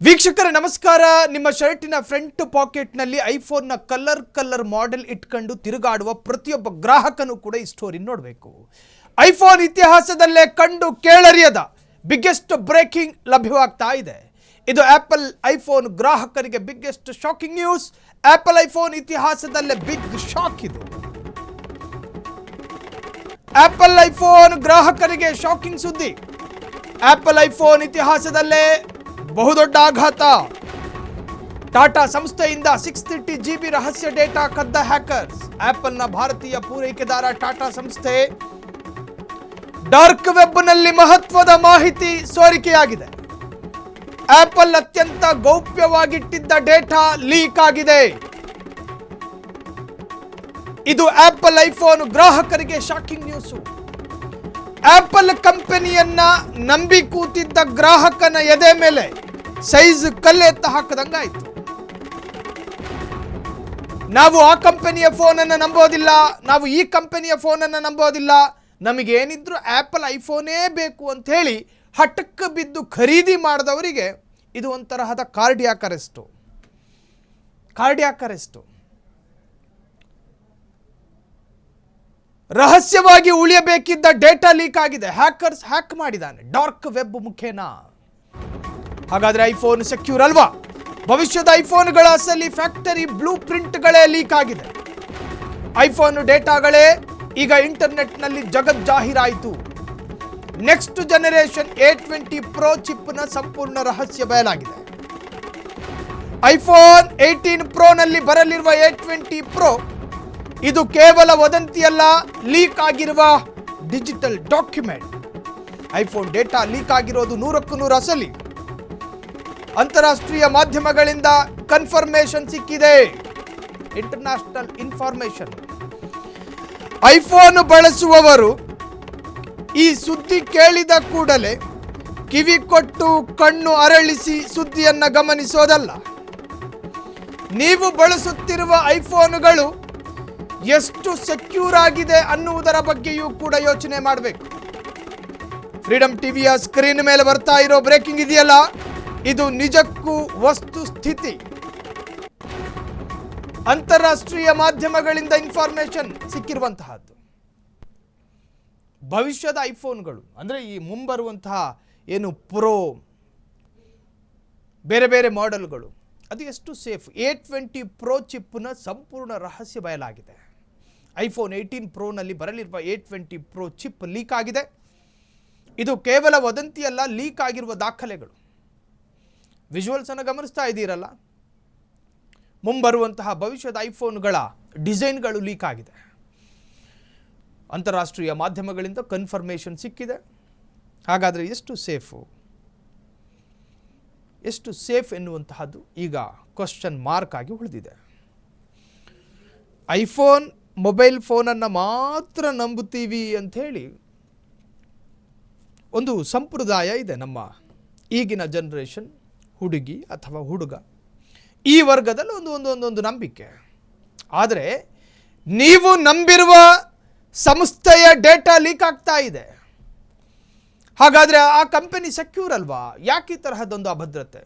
ವೀಕ್ಷಕರೇ ನಮಸ್ಕಾರ. ನಿಮ್ಮ ಶರ್ಟಿನ ಫ್ರಂಟ್ ಪಾಕೆಟ್ನಲ್ಲಿ ಐಫೋನ್ನ ಕಲರ್ ಮಾಡೆಲ್ ಇಟ್ಕೊಂಡು ತಿರುಗಾಡುವ ಪ್ರತಿಯೊಬ್ಬ ಗ್ರಾಹಕನು ಕೂಡ ಈ ಸ್ಟೋರಿ ನೋಡಬೇಕು. ಐಫೋನ್ ಇತಿಹಾಸದಲ್ಲೇ ಕಂಡು ಕೇಳರಿಯದ ಬಿಗ್ಗೆಸ್ಟ್ ಬ್ರೇಕಿಂಗ್ ಲಭ್ಯವಾಗ್ತಾ ಇದೆ. ಇದು ಆಪಲ್ ಐಫೋನ್ ಗ್ರಾಹಕರಿಗೆ biggest shocking news. Apple iPhone ಇತಿಹಾಸದಲ್ಲೇ ಬಿಗ್ ಶಾಕ್ ಇದು. ಆಪಲ್ ಐಫೋನ್ ಗ್ರಾಹಕರಿಗೆ ಶಾಕಿಂಗ್ ಸುದ್ದಿ. ಆಪಲ್ ಐಫೋನ್ ಇತಿಹಾಸದಲ್ಲೇ ಬಹುದೊಡ್ಡ ಆಘಾತ. ಟಾಟಾ ಸಂಸ್ಥೆಯಿಂದ 630 GB ರಹಸ್ಯ ಡೇಟಾ ಕದ್ದ ಹ್ಯಾಕರ್ಸ್. ಆಪಲ್ನ ಭಾರತೀಯ ಪೂರೈಕೆದಾರ ಟಾಟಾ ಸಂಸ್ಥೆ ಡಾರ್ಕ್ ವೆಬ್ನಲ್ಲಿ ಮಹತ್ವದ ಮಾಹಿತಿ ಸೋರಿಕೆಯಾಗಿದೆ. ಆಪಲ್ ಅತ್ಯಂತ ಗೌಪ್ಯವಾಗಿಟ್ಟಿದ್ದ ಡೇಟಾ ಲೀಕ್ ಆಗಿದೆ. ಇದು ಆಪಲ್ ಐಫೋನ್ ಗ್ರಾಹಕರಿಗೆ ಶಾಕಿಂಗ್ ನ್ಯೂಸ್. ಆಪಲ್ ಕಂಪನಿಯನ್ನ ನಂಬಿ ಕೂತಿದ್ದ ಗ್ರಾಹಕನ ಎದೆ ಮೇಲೆ ಸೈಜ್ ಕಲ್ಲೆತ್ತ ಹಾಕದಂಗಾಯ್ತು. ನಾವು ಆ ಕಂಪನಿಯ ಫೋನನ್ನು ನಂಬೋದಿಲ್ಲ, ನಾವು ಈ ಕಂಪನಿಯ ಫೋನನ್ನು ನಂಬೋದಿಲ್ಲ, ನಮಗೇನಿದ್ರು ಆಪಲ್ ಐಫೋನೇ ಬೇಕು ಅಂತ ಹೇಳಿ ಹಠಕ್ಕೆ ಬಿದ್ದು ಖರೀದಿ ಮಾಡಿದವರಿಗೆ ಇದು ಒಂತರಹದ ಕಾರ್ಡಿಯಾಕ್ ಅರೆಸ್ಟು. ರಹಸ್ಯವಾಗಿ ಉಳಿಯಬೇಕಿದ್ದ ಡೇಟಾ ಲೀಕ್ ಆಗಿದೆ. ಹ್ಯಾಕರ್ಸ್ ಹ್ಯಾಕ್ ಮಾಡಿದ್ದಾನೆ ಡಾರ್ಕ್ ವೆಬ್ ಮುಖೇನ. ಹಾಗಾದ್ರೆ ಐಫೋನ್ ಸೆಕ್ಯೂರ್ ಅಲ್ವಾ? ಭವಿಷ್ಯದ ಐಫೋನ್ಗಳ ಅಸಲಿ ಫ್ಯಾಕ್ಟರಿ ಬ್ಲೂ ಪ್ರಿಂಟ್ಗಳೇ ಲೀಕ್ ಆಗಿದೆ. ಐಫೋನ್ ಡೇಟಾಗಳೇ ಈಗ ಇಂಟರ್ನೆಟ್ನಲ್ಲಿ ಜಗಜ್ಜಾಹೀರಾಯಿತು. ನೆಕ್ಸ್ಟ್ ಜನರೇಷನ್ A20 Pro ಚಿಪ್ನ ಸಂಪೂರ್ಣ ರಹಸ್ಯ ಬಯಲಾಗಿದೆ. ಐಫೋನ್ 18 Pro ನಲ್ಲಿ ಬರಲಿರುವ A20 Pro ಇದು ಕೇವಲ ವದಂತಿಯಲ್ಲ, ಲೀಕ್ ಆಗಿರುವ digital document. IPhone data leak ಆಗಿರೋದು 100ಕ್ಕೆ 100 ಅಸಲಿ. ಅಂತಾರಾಷ್ಟ್ರೀಯ ಮಾಧ್ಯಮಗಳಿಂದ ಕನ್ಫರ್ಮೇಷನ್ ಸಿಕ್ಕಿದೆ. International information. ಐಫೋನ್ ಬಳಸುವವರು ಈ ಸುದ್ದಿ ಕೇಳಿದ ಕೂಡಲೇ ಕಿವಿ ಕೊಟ್ಟು ಕಣ್ಣು ಅರಳಿಸಿ ಸುದ್ದಿಯನ್ನು ಗಮನಿಸೋದಲ್ಲ. ನೀವು ಬಳಸುತ್ತಿರುವ ಐಫೋನ್ಗಳು ಎಷ್ಟು ಸೆಕ್ಯೂರ್ ಆಗಿದೆ ಅನ್ನುವುದರ ಬಗ್ಗೆಯೂ ಕೂಡ ಯೋಚನೆ ಮಾಡಬೇಕು. ಫ್ರೀಡಮ್ ಟಿವಿಯ ಸ್ಕ್ರೀನ್ ಮೇಲೆ ಬರ್ತಾ ಇರೋ ಬ್ರೇಕಿಂಗ್ ಇದೆಯಲ್ಲ, ಇದು ನಿಜಕ್ಕೂ ವಸ್ತು ಸ್ಥಿತಿ. ಅಂತಾರಾಷ್ಟ್ರೀಯ ಮಾಧ್ಯಮಗಳಿಂದ ಇನ್ಫಾರ್ಮೇಷನ್ ಸಿಕ್ಕಿರುವಂತಹದ್ದು. ಭವಿಷ್ಯದ ಐಫೋನ್ಗಳು ಅಂದರೆ ಈ ಮುಂಬರುವಂತಹ ಏನು ಪ್ರೋ ಬೇರೆ ಬೇರೆ ಮಾಡೆಲ್ಗಳು ಅದು ಎಷ್ಟು ಸೇಫ್. A20 Pro ಚಿಪ್ನ ಸಂಪೂರ್ಣ ರಹಸ್ಯ ಬಯಲಾಗಿದೆ. ಐಫೋನ್ 18 Pro ನಲ್ಲಿ ಬರಲಿರುವ A20 Pro ಚಿಪ್ ಲೀಕ್ ಆಗಿದೆ. ಇದು ಕೇವಲ ವದಂತಿಯಲ್ಲ, ಲೀಕ್ ಆಗಿರುವ ದಾಖಲೆಗಳು. ವಿಜುವಲ್ಸ್ ಅನ್ನು ಗಮನಿಸ್ತಾ ಇದ್ದೀರಲ್ಲ, ಮುಂಬರುವಂತಹ ಭವಿಷ್ಯದ ಐಫೋನ್ಗಳ ಡಿಸೈನ್ಗಳು ಲೀಕ್ ಆಗಿದೆ. ಅಂತಾರಾಷ್ಟ್ರೀಯ ಮಾಧ್ಯಮಗಳಿಂದ ಕನ್ಫರ್ಮೇಷನ್ ಸಿಕ್ಕಿದೆ. ಹಾಗಾದರೆ ಎಷ್ಟು ಸೇಫ್ ಎನ್ನುವಂತಹದ್ದು ಈಗ ಕ್ವಶನ್ ಮಾರ್ಕ್ ಆಗಿ ಉಳಿದಿದೆ. ಐಫೋನ್ ಮೊಬೈಲ್ ಫೋನನ್ನು ಮಾತ್ರ ನಂಬುತ್ತೀವಿ ಅಂಥೇಳಿ ಒಂದು ಸಂಪ್ರದಾಯ ಇದೆ ನಮ್ಮ ಈಗಿನ ಜನರೇಷನ್ ಹುಡುಗಿ ಅಥವಾ ಹುಡುಗ, ಈ ವರ್ಗದಲ್ಲಿ ಒಂದು ನಂಬಿಕೆ. ಆದರೆ ನೀವು ನಂಬಿರುವ ಸಂಸ್ಥೆಯ ಡೇಟಾ ಲೀಕ್ ಆಗ್ತಾ ಇದೆ. ಹಾಗಾದರೆ ಆ ಕಂಪನಿ ಸೆಕ್ಯೂರ್ ಅಲ್ವಾ? ಯಾಕೆ ಈ ತರಹದೊಂದು ಅಭದ್ರತೆ?